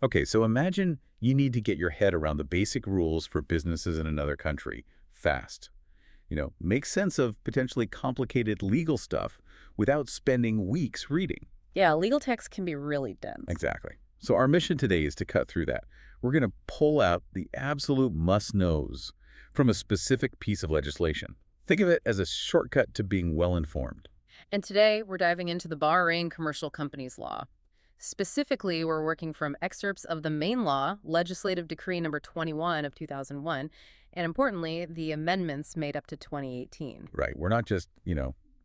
Okay, so imagine you need to get your head around the basic rules for businesses in another country fast. Make sense of potentially complicated legal stuff without spending weeks reading. Yeah, legal text can be really dense. Exactly. So our mission today is to cut through that. We're going to pull out the absolute must-knows from a specific piece of legislation. Think of it as a shortcut to being well-informed. And today, we're diving into the Bahrain Commercial Companies Law. Specifically, we're working from excerpts of the main law, Legislative Decree number 21 of 2001, and importantly, the amendments made up to 2018. Right. We're not just,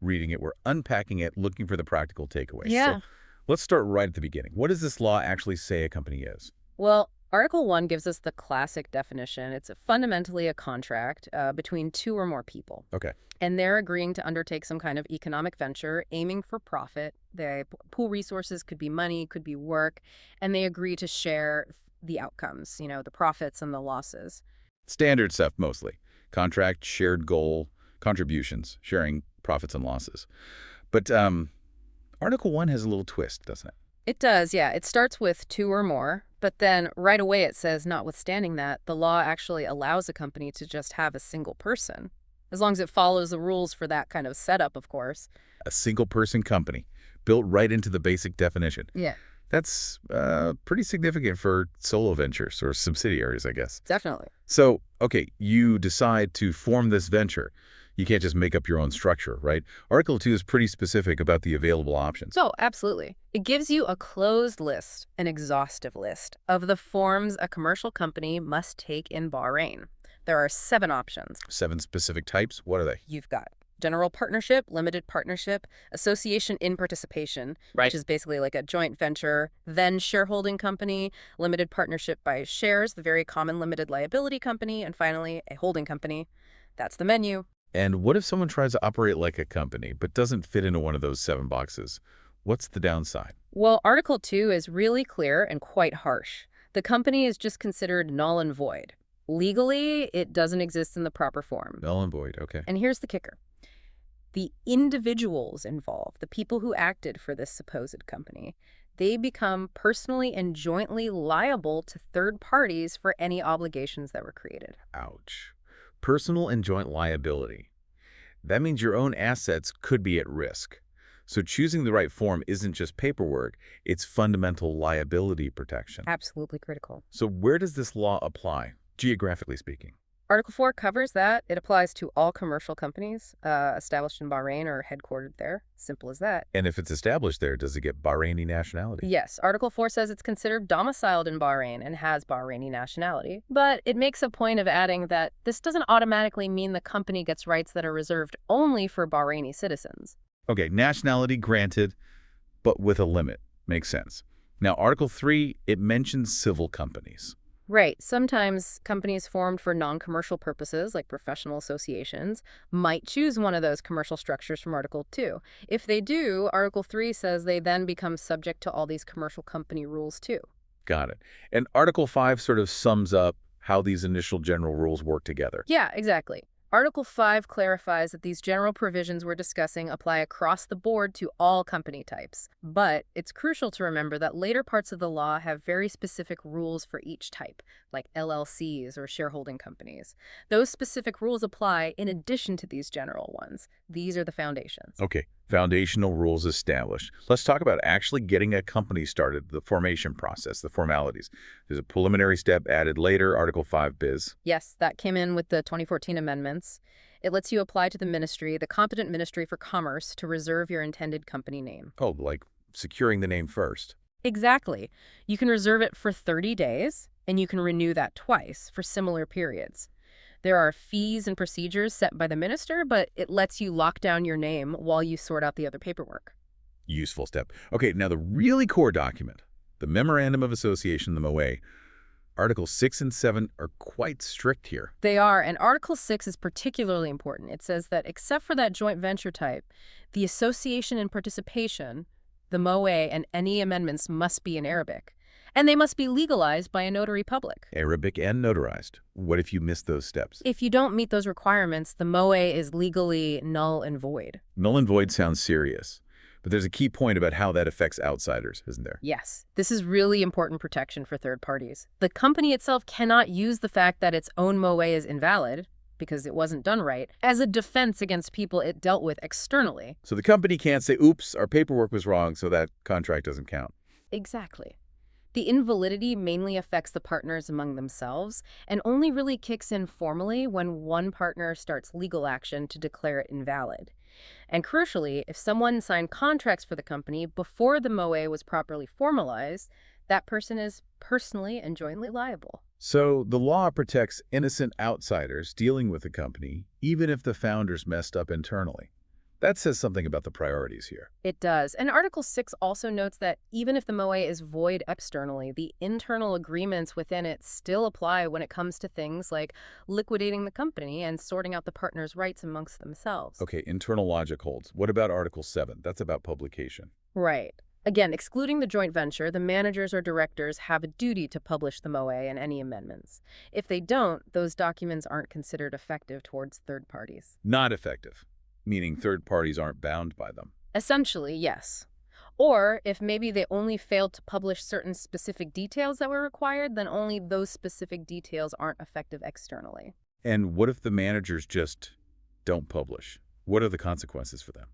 reading it. We're unpacking it, looking for the practical takeaways. So Yeah. let's start right at the beginning. What does this law actually say a company is? Well, Article 1 gives us the classic definition. It's fundamentally a contract between two or more people. Okay. And they're agreeing to undertake some kind of economic venture, aiming for profit. They pool resources, could be money, could be work, and they agree to share the outcomes, the profits and the losses. Standard stuff mostly. Contract, shared goal, contributions, sharing profits and losses. But Article 1 has a little twist, doesn't it? It does, yeah. It starts with two or more, but then right away it says, notwithstanding that, the law actually allows a company to just have a single person, as long as it follows the rules for that kind of setup, of course. A single-person company, built right into the basic definition. Yeah, That's pretty significant for solo ventures or subsidiaries, I guess. definitely. So, okay, you decide to form this venture. You can't just make up your own structure, right? Article 2 is pretty specific about the available options. So, absolutely. It gives you a closed list, an exhaustive list, of the forms a commercial company must take in Bahrain. There are 7 options. 7 specific types. What are they? You've got general partnership, limited partnership, association in participation, which is basically like a joint venture, then shareholding company, limited partnership by shares, the very common limited liability company, and finally, a holding company. That's the menu. And what if someone tries to operate like a company but doesn't fit into one of those 7 boxes? What's the downside? Well, Article 2 is really clear and quite harsh. The company is just considered null and void. Legally, it doesn't exist in the proper form. Null and void, okay. And here's the kicker. The individuals involved, the people who acted for this supposed company, they become personally and jointly liable to third parties for any obligations that were created. Ouch. Personal and joint liability. That means your own assets could be at risk. So choosing the right form isn't just paperwork, it's fundamental liability protection. Absolutely critical. So where does this law apply, geographically speaking? Article 4 covers that. It applies to all commercial companies established in Bahrain or headquartered there. Simple as that. And if it's established there, does it get Bahraini nationality? Yes, Article 4 says it's considered domiciled in Bahrain and has Bahraini nationality. But it makes a point of adding that this doesn't automatically mean the company gets rights that are reserved only for Bahraini citizens. Okay, nationality granted, but with a limit. Makes sense. Now, Article 3, it mentions civil companies. Right. Sometimes companies formed for non-commercial purposes, like professional associations, might choose one of those commercial structures from Article 2. If they do, Article 3 says they then become subject to all these commercial company rules too. Got it. And Article 5 sort of sums up how these initial general rules work together. Yeah, exactly. Article 5 clarifies that these general provisions we're discussing apply across the board to all company types. But it's crucial to remember that later parts of the law have very specific rules for each type, like LLCs or shareholding companies. Those specific rules apply in addition to these general ones. These are the foundations. Okay, foundational rules established. Let's talk about actually getting a company started, the formation process, the formalities. There's a preliminary step added later, Article 5 biz. Yes, that came in with the 2014 amendments. It lets you apply to the ministry, the competent Ministry for Commerce, to reserve your intended company name. Oh, like securing the name first. Exactly. You can reserve it for 30 days, and you can renew that twice for similar periods. There are fees and procedures set by the minister, but it lets you lock down your name while you sort out the other paperwork. Useful step. Okay, now the really core document, the Memorandum of Association, the MOA, Articles 6 and 7 are quite strict here. They are, and Article 6 is particularly important. It says that except for that joint venture type, the association and participation, the MOA, and any amendments must be in Arabic. And they must be legalized by a notary public. Arabic and notarized. What if you miss those steps? If you don't meet those requirements, the MOA is legally null and void. Null and void sounds serious. But there's a key point about how that affects outsiders, isn't there? Yes, this is really important protection for third parties. The company itself cannot use the fact that its own MOA is invalid, because it wasn't done right, as a defense against people it dealt with externally. So the company can't say, oops, our paperwork was wrong, so that contract doesn't count. Exactly. The invalidity mainly affects the partners among themselves and only really kicks in formally when one partner starts legal action to declare it invalid. And crucially, if someone signed contracts for the company before the MOA was properly formalized, that person is personally and jointly liable. So the law protects innocent outsiders dealing with the company, even if the founders messed up internally. That says something about the priorities here. It does. And Article 6 also notes that even if the MOA is void externally, the internal agreements within it still apply when it comes to things like liquidating the company and sorting out the partners' rights amongst themselves. Okay, internal logic holds. What about Article 7? That's about publication. Right. Again, excluding the joint venture, the managers or directors have a duty to publish the MOA and any amendments. If they don't, those documents aren't considered effective towards third parties. Not effective, meaning third parties aren't bound by them. Essentially, yes. Or if maybe they only failed to publish certain specific details that were required, then only those specific details aren't effective externally. And what if the managers just don't publish? What are the consequences for them?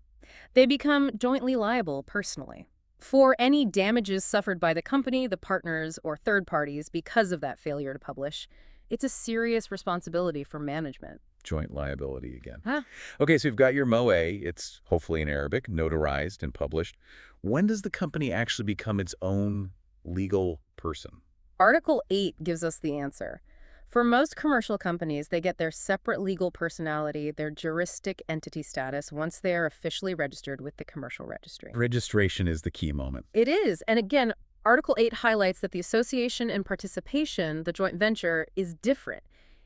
They become jointly liable personally for any damages suffered by the company, the partners, or third parties because of that failure to publish. It's a serious responsibility for management. Joint liability again. Huh? Okay, so you've got your MOA. It's hopefully in Arabic, notarized and published. When does the company actually become its own legal person? Article 8 gives us the answer. For most commercial companies, they get their separate legal personality, their juristic entity status, once they are officially registered with the commercial registry. Registration is the key moment. It is. And again, Article 8 highlights that the association and participation, the joint venture, is different.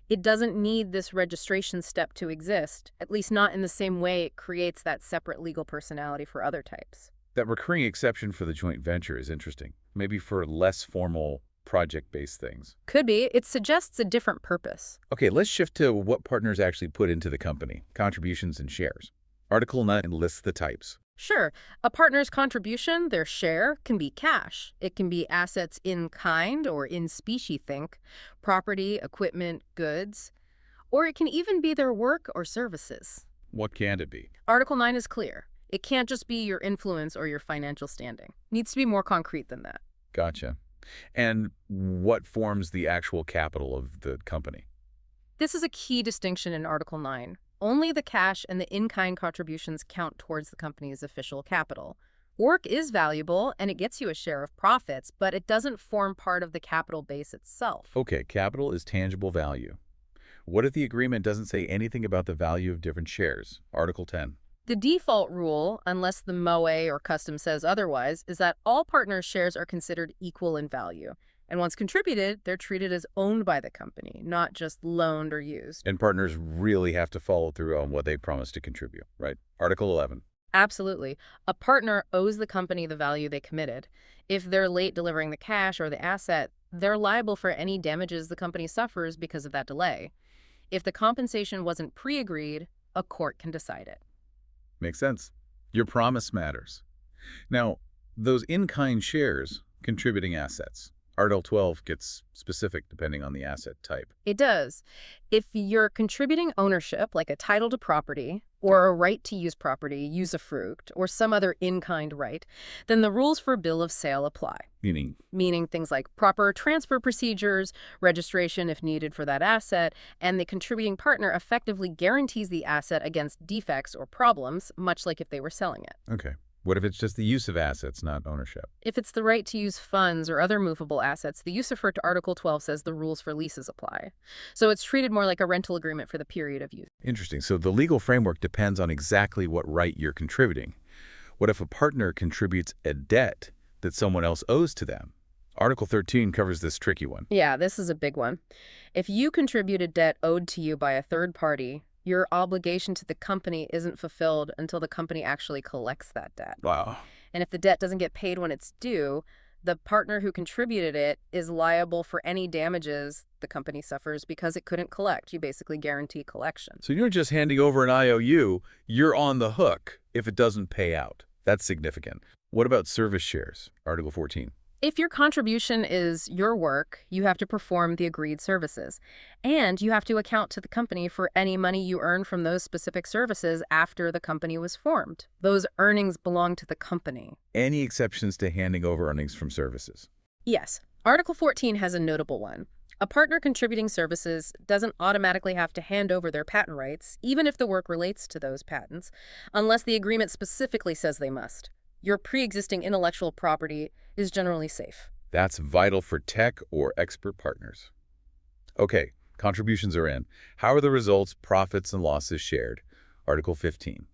It doesn't need this registration step to exist, at least not in the same way it creates that separate legal personality for other types. That recurring exception for the joint venture is interesting. Maybe for less formal project-based things. Could be. It suggests a different purpose. Okay, let's shift to what partners actually put into the company, contributions and shares. Article 9 lists the types. Sure, a partner's contribution, their share, can be cash. It can be assets in kind or in specie, think, property, equipment, goods, or it can even be their work or services. What can it be? Article 9 is clear. It can't just be your influence or your financial standing. It needs to be more concrete than that. Gotcha. And what forms the actual capital of the company? This is a key distinction in Article 9. Only the cash and the in-kind contributions count towards the company's official capital. Work is valuable, and it gets you a share of profits, but it doesn't form part of the capital base itself. Okay, capital is tangible value. What if the agreement doesn't say anything about the value of different shares? Article 10. The default rule, unless the MOA or custom says otherwise, is that all partners' shares are considered equal in value. And once contributed, they're treated as owned by the company, not just loaned or used. And partners really have to follow through on what they promised to contribute, right? Article 11. Absolutely. A partner owes the company the value they committed. If they're late delivering the cash or the asset, they're liable for any damages the company suffers because of that delay. If the compensation wasn't pre-agreed, a court can decide it. Makes sense. Your promise matters. Now, those in-kind shares, contributing assets. Article 12 gets specific depending on the asset type. It does. If you're contributing ownership, like a title to property, or a right to use property, usufruct, or some other in-kind right, then the rules for bill of sale apply. Meaning things like proper transfer procedures, registration if needed for that asset, and the contributing partner effectively guarantees the asset against defects or problems, much like if they were selling it. Okay. What if it's just the use of assets, not ownership? If it's the right to use funds or other movable assets, the usufruct Article 12 says the rules for leases apply. So it's treated more like a rental agreement for the period of use. Interesting. So the legal framework depends on exactly what right you're contributing. What if a partner contributes a debt that someone else owes to them? Article 13 covers this tricky one. Yeah, this is a big one. If you contribute a debt owed to you by a third party, your obligation to the company isn't fulfilled until the company actually collects that debt. Wow. And if the debt doesn't get paid when it's due, the partner who contributed it is liable for any damages the company suffers because it couldn't collect. You basically guarantee collection. So you're just handing over an IOU, you're on the hook if it doesn't pay out. That's significant. What about service shares? Article 14. If your contribution is your work, you have to perform the agreed services. And you have to account to the company for any money you earn from those specific services after the company was formed. Those earnings belong to the company. Any exceptions to handing over earnings from services? Yes. Article 14 has a notable one. A partner contributing services doesn't automatically have to hand over their patent rights, even if the work relates to those patents, unless the agreement specifically says they must. Your pre-existing intellectual property is generally safe. That's vital for tech or expert partners. Okay, contributions are in. How are the results, profits, and losses shared? Article 15.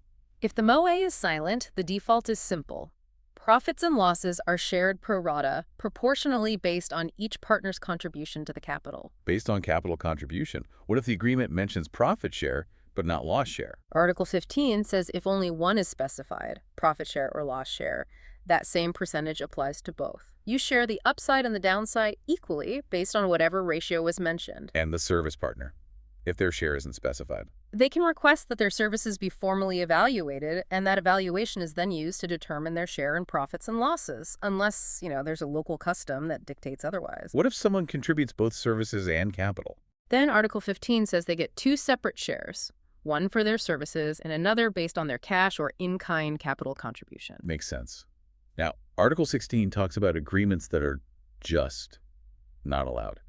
If the MOA is silent, the default is simple. Profits and losses are shared pro rata, proportionally based on each partner's contribution to the capital. Based on capital contribution, what if the agreement mentions profit share, but not loss share? Article 15 says if only one is specified, profit share or loss share, that same percentage applies to both. You share the upside and the downside equally based on whatever ratio was mentioned. And the service partner, if their share isn't specified. They can request that their services be formally evaluated, and that evaluation is then used to determine their share in profits and losses, unless, there's a local custom that dictates otherwise. What if someone contributes both services and capital? Then Article 15 says they get two separate shares, one for their services and another based on their cash or in-kind capital contribution. Makes sense. Now, Article 16 talks about agreements that are just not allowed.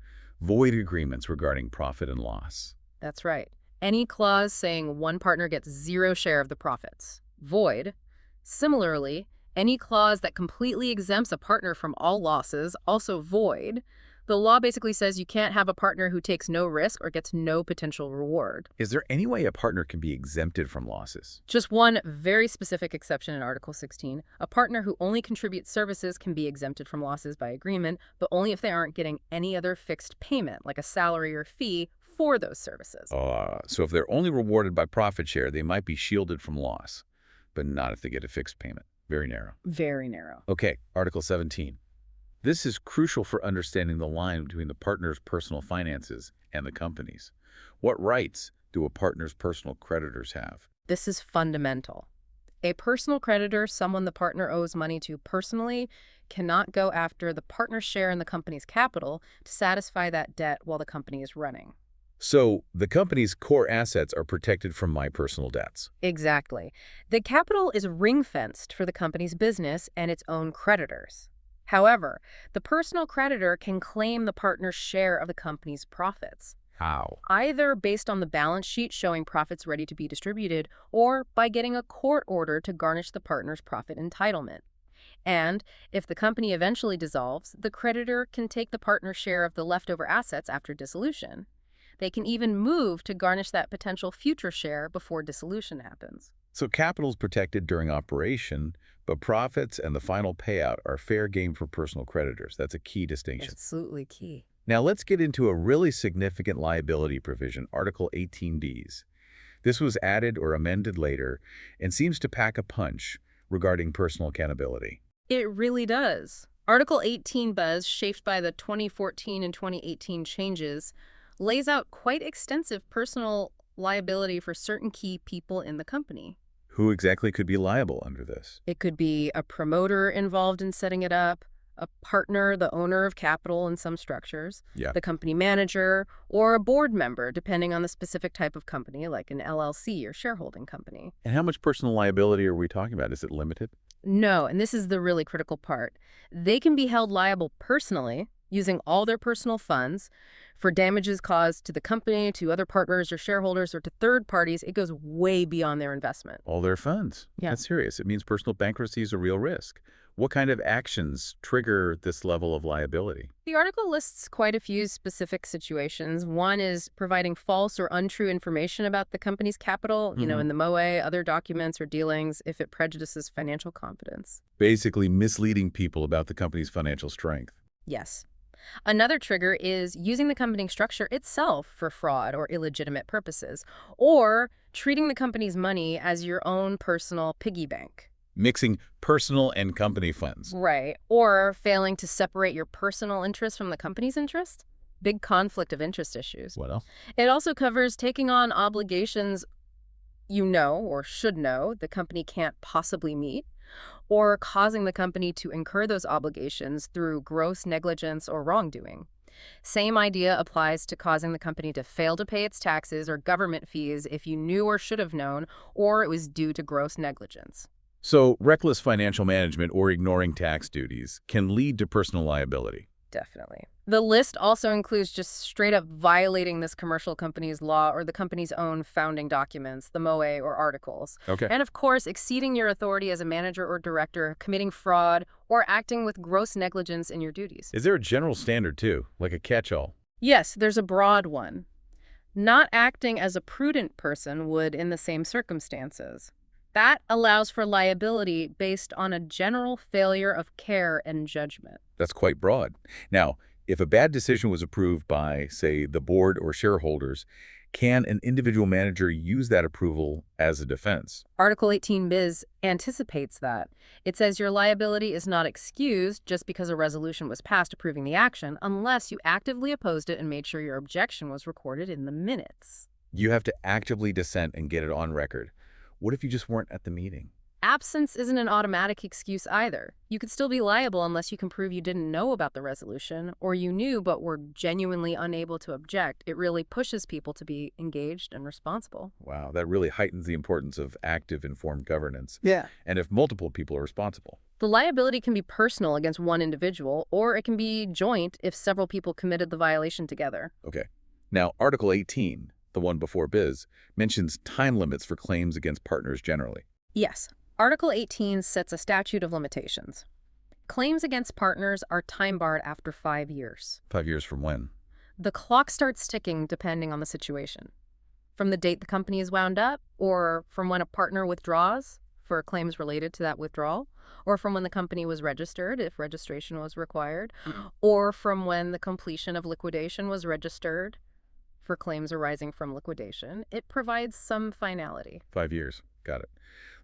Void agreements regarding profit and loss. That's right. Any clause saying one partner gets zero share of the profits. Void. Similarly, any clause that completely exempts a partner from all losses, also void. The law basically says you can't have a partner who takes no risk or gets no potential reward. Is there any way a partner can be exempted from losses? Just one very specific exception in Article 16. A partner who only contributes services can be exempted from losses by agreement, but only if they aren't getting any other fixed payment, like a salary or fee, for those services. So if they're only rewarded by profit share, they might be shielded from loss, but not if they get a fixed payment. Very narrow. Very narrow. Okay, Article 17. This is crucial for understanding the line between the partner's personal finances and the company's. What rights do a partner's personal creditors have? This is fundamental. A personal creditor, someone the partner owes money to personally, cannot go after the partner's share in the company's capital to satisfy that debt while the company is running. So the company's core assets are protected from my personal debts. Exactly. The capital is ring-fenced for the company's business and its own creditors. However, the personal creditor can claim the partner's share of the company's profits. How? Either based on the balance sheet showing profits ready to be distributed, or by getting a court order to garnish the partner's profit entitlement. And if the company eventually dissolves, the creditor can take the partner's share of the leftover assets after dissolution. They can even move to garnish that potential future share before dissolution happens. So capital is protected during operation, but profits and the final payout are fair game for personal creditors. That's a key distinction. Absolutely key. Now let's get into a really significant liability provision, Article 18Ds. This was added or amended later and seems to pack a punch regarding personal accountability. It really does. Article 18 Buzz, shaped by the 2014 and 2018 changes, lays out quite extensive personal liability for certain key people in the company. Who exactly could be liable under this? It could be a promoter involved in setting it up, a partner, the owner of capital in some structures, the company manager, or a board member, depending on the specific type of company, like an LLC or shareholding company. And how much personal liability are we talking about? Is it limited? No, and this is the really critical part. They can be held liable personally, using all their personal funds, for damages caused to the company, to other partners or shareholders, or to third parties. It goes way beyond their investment. All their funds? Yeah. That's serious. It means personal bankruptcy is a real risk. What kind of actions trigger this level of liability? The article lists quite a few specific situations. One is providing false or untrue information about the company's capital, in the MOA, other documents or dealings, if it prejudices financial confidence. Basically misleading people about the company's financial strength. Yes. Another trigger is using the company structure itself for fraud or illegitimate purposes, or treating the company's money as your own personal piggy bank. Mixing personal and company funds. Right. Or failing to separate your personal interest from the company's interest. Big conflict of interest issues. What else? It also covers taking on obligations or should know the company can't possibly meet, or causing the company to incur those obligations through gross negligence or wrongdoing. Same idea applies to causing the company to fail to pay its taxes or government fees if you knew or should have known, or it was due to gross negligence. So reckless financial management or ignoring tax duties can lead to personal liability. Definitely. The list also includes just straight up violating this commercial company's law or the company's own founding documents, the MOA or articles. Okay. And of course, exceeding your authority as a manager or director, committing fraud, or acting with gross negligence in your duties. Is there a general standard too, like a catch-all? Yes, there's a broad one. Not acting as a prudent person would in the same circumstances. That allows for liability based on a general failure of care and judgment. That's quite broad. Now, if a bad decision was approved by, say, the board or shareholders, can an individual manager use that approval as a defense? Article 18 bis anticipates that. It says your liability is not excused just because a resolution was passed approving the action unless you actively opposed it and made sure your objection was recorded in the minutes. You have to actively dissent and get it on record. What if you just weren't at the meeting? Absence isn't an automatic excuse either. You could still be liable unless you can prove you didn't know about the resolution, or you knew but were genuinely unable to object. It really pushes people to be engaged and responsible. Wow, that really heightens the importance of active, informed governance. Yeah. And if multiple people are responsible. The liability can be personal against one individual, or it can be joint if several people committed the violation together. Okay. Now, Article 18, the one before biz, mentions time limits for claims against partners generally. Yes. Article 18 sets a statute of limitations. Claims against partners are time-barred after 5 years. 5 years from when? The clock starts ticking depending on the situation. From the date the company is wound up, or from when a partner withdraws for claims related to that withdrawal, or from when the company was registered if registration was required, or from when the completion of liquidation was registered for claims arising from liquidation. It provides some finality. 5 years. Got it.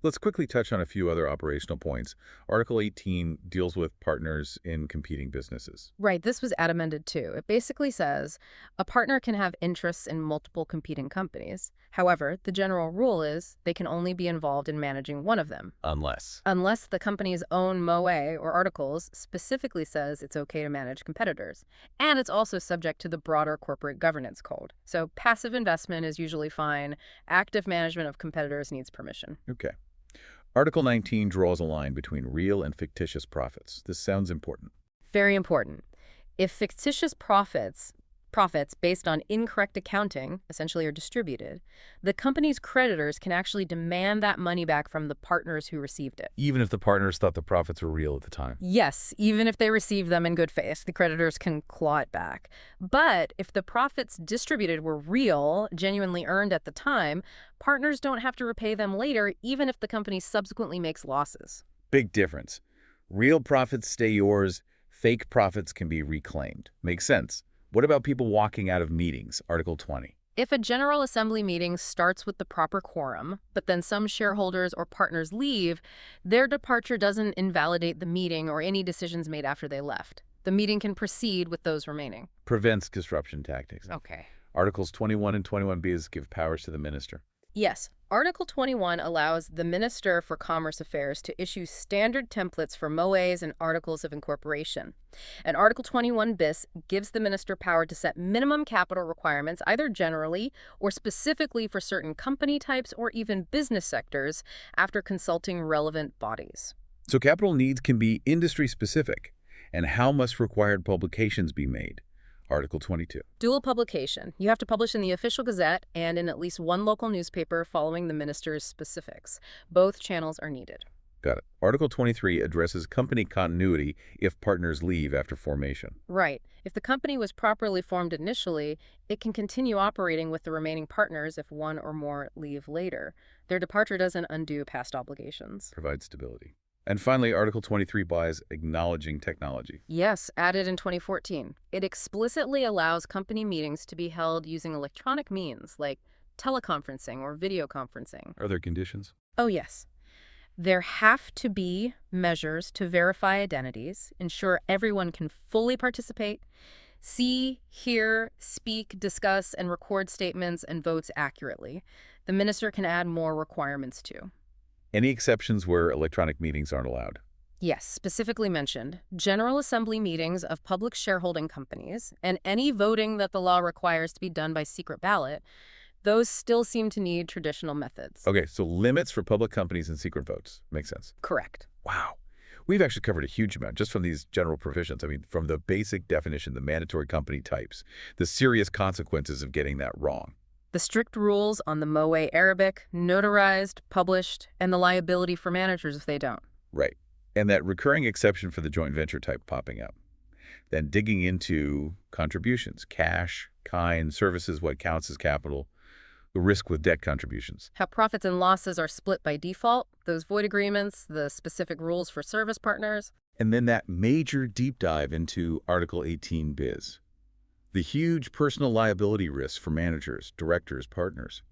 Let's quickly touch on a few other operational points. Article 18 deals with partners in competing businesses. Right, this was amended too. It basically says a partner can have interests in multiple competing companies. However, the general rule is they can only be involved in managing one of them. Unless the company's own MOA or articles specifically says it's okay to manage competitors. And it's also subject to the broader corporate governance code. So passive investment is usually fine. Active management of competitors needs permission. Okay. Article 19 draws a line between real and fictitious profits. This sounds important. Very important. If fictitious profits based on incorrect accounting essentially are distributed, the company's creditors can actually demand that money back from the partners who received it. Even if the partners thought the profits were real at the time. Yes, even if they received them in good faith, the creditors can claw it back. But if the profits distributed were real, genuinely earned at the time, partners don't have to repay them later, even if the company subsequently makes losses. Big difference. Real profits stay yours. Fake profits can be reclaimed. Makes sense. What about people walking out of meetings? Article 20. If a General Assembly meeting starts with the proper quorum, but then some shareholders or partners leave, their departure doesn't invalidate the meeting or any decisions made after they left. The meeting can proceed with those remaining. Prevents disruption tactics. Okay. Articles 21 and 21b give powers to the minister. Yes. Article 21 allows the Minister for Commerce Affairs to issue standard templates for MOAs and Articles of Incorporation. And Article 21 bis gives the minister power to set minimum capital requirements either generally or specifically for certain company types or even business sectors after consulting relevant bodies. So capital needs can be industry-specific. And how must required publications be made? Article 22. Dual publication. You have to publish in the official gazette and in at least one local newspaper following the minister's specifics. Both channels are needed. Got it. Article 23 addresses company continuity if partners leave after formation. Right. If the company was properly formed initially, it can continue operating with the remaining partners if one or more leave later. Their departure doesn't undo past obligations. Provides stability. And finally, Article 23 buys acknowledging technology. Yes, added in 2014. It explicitly allows company meetings to be held using electronic means like teleconferencing or video conferencing. Are there conditions? Oh, yes. There have to be measures to verify identities, ensure everyone can fully participate, see, hear, speak, discuss, and record statements and votes accurately. The minister can add more requirements too. Any exceptions where electronic meetings aren't allowed? Yes, specifically mentioned General Assembly meetings of public shareholding companies and any voting that the law requires to be done by secret ballot, those still seem to need traditional methods. Okay, so limits for public companies and secret votes. Makes sense. Correct. Wow. We've actually covered a huge amount just from these general provisions. I mean, from the basic definition, the mandatory company types, the serious consequences of getting that wrong. The strict rules on the Moe Arabic, notarized, published, and the liability for managers if they don't. Right. And that recurring exception for the joint venture type popping up. Then digging into contributions, cash, kind, services, what counts as capital, the risk with debt contributions. How profits and losses are split by default, those void agreements, the specific rules for service partners. And then that major deep dive into Article 18 biz. The huge personal liability risks for managers, directors, partners.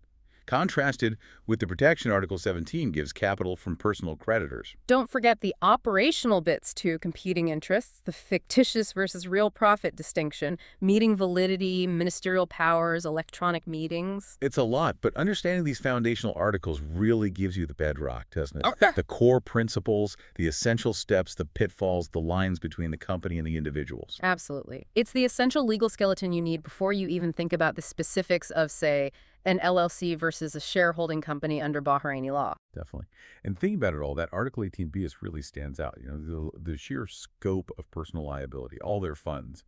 Contrasted with the protection Article 17 gives capital from personal creditors. Don't forget the operational bits too, competing interests, the fictitious versus real profit distinction, meeting validity, ministerial powers, electronic meetings. It's a lot, but understanding these foundational articles really gives you the bedrock, doesn't it? Okay. The core principles, the essential steps, the pitfalls, the lines between the company and the individuals. Absolutely. It's the essential legal skeleton you need before you even think about the specifics of, say, an LLC versus a shareholding company under Bahraini law. Definitely. And thinking about it all, that Article 18b is really stands out. The sheer scope of personal liability, all their funds,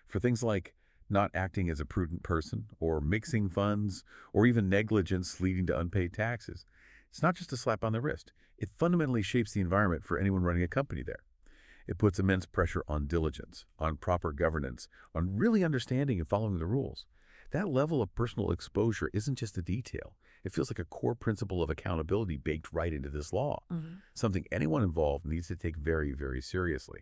for things like not acting as a prudent person or mixing funds or even negligence leading to unpaid taxes. It's not just a slap on the wrist. It fundamentally shapes the environment for anyone running a company there. It puts immense pressure on diligence, on proper governance, on really understanding and following the rules. That level of personal exposure isn't just a detail. It feels like a core principle of accountability baked right into this law, something anyone involved needs to take very, very seriously.